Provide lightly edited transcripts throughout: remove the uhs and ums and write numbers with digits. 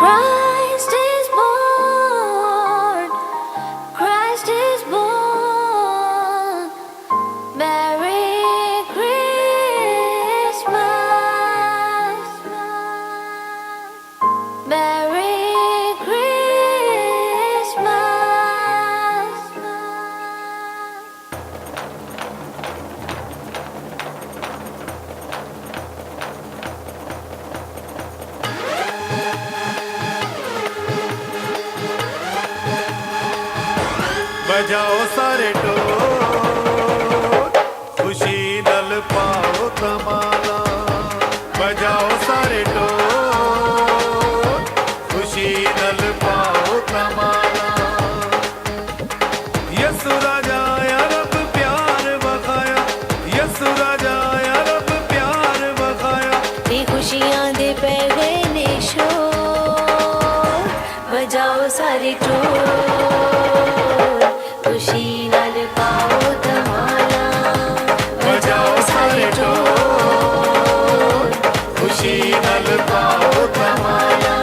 Christ is born. Christ is born. Merry Christmas. Merry Christmas. बजाओ सारे ढोल, खुशी नल पाओ तमाला। बजाओ सारे ढोल, खुशी नल पाओ तमाला। यसु राजा या रब प्यार बखाया, यसु राजा या रब प्यार बखाया। ते खुशियां दे पै गए ने शोर, बजाओ सारे ढोल, खुशी नाल पाओ धमाला। बजाओ सारे ढोल, खुशी नल पाओ तमाला।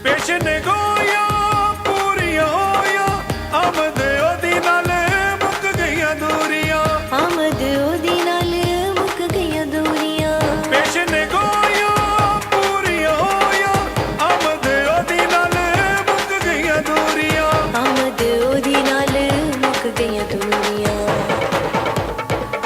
पेशने गोया पूरियां होया, आमद ओदी नाल मुक गईयां दूरियां। आमद ओदी नाल मुक गईयां दूरियां। पेशने गोया पूरियां होया, आमद ओदी नाल मुक गईयां दूरियां। आमद ओदी नाल मुक गईयां दूरियां।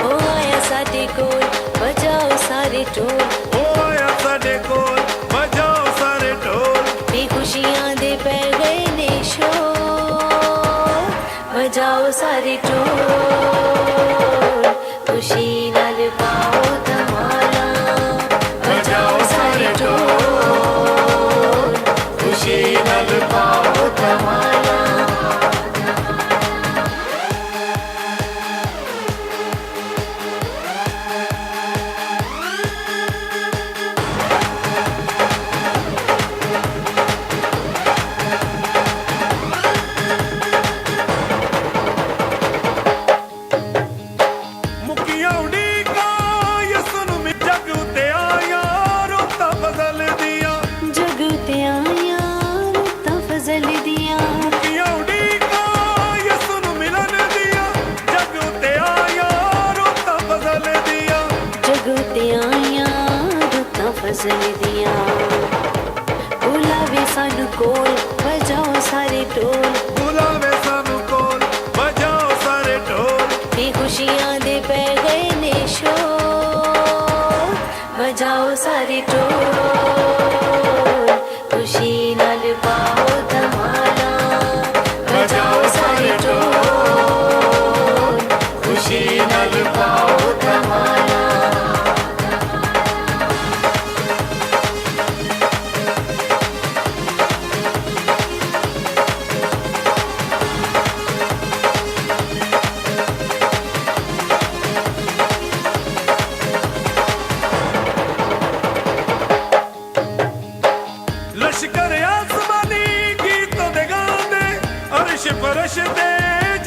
ओ आया साडे कोल, बजाओ सारे ढोल, ओ आया साडे कोल, बजाओ सारे ढोल। ते खुशियां दे पै गए ने शोर, बजाओ सारे ढोल, खुशी नाल पाओ धमाला। बजाओ सारे ढोल, खुशी नल पाओ तमाला। मुकिया उड़ीका यसु नूं जग उत्ते आया, रुत्तां बदल दिया। जग ते आया रुत्तां फजल दिया। मुकिया उड़ीका यसु नूं मिलन दिया, जग उत्ते आया, रुत्तां बदल दिया। जग ते आया रुत्तां फजल दिया। बुलावे सानू कोल, बजाओ सारे ढोल, बुलावे सानू कोल, बजाओ सारे ढोल। ते खुशियां दे पै गए ने शोर, बजाओ सारे ढोल, खुशी नाल पाओ धमाला। बजाओ सारे ढोल, खुशी नल पाओ तमाला। लश्कर आसमानी गीतों दे गांदे, अर्श फरश ते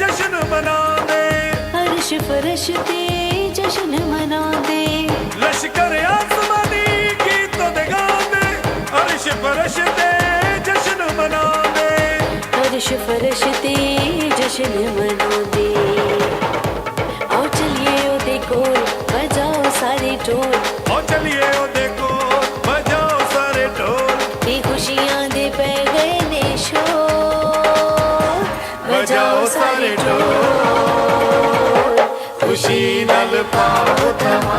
जश्न मनांदे। अर्श फरश ते जश्न मनांदे। लश्कर आसमानी गीतों दे गांदे, अर्श फरश ते जश्न मनांदे। अर्श फरश ते जश्न मनांदे। आओ चलिए ओदे कोल, बजाओ सारे ढोल, ओ चलिए ओ देखो, बजाओ सारे ढोल। ते खुशियां दे पै गए ने शोर, बजाओ सारे ढोल, खुशी नल पाओ तमाला।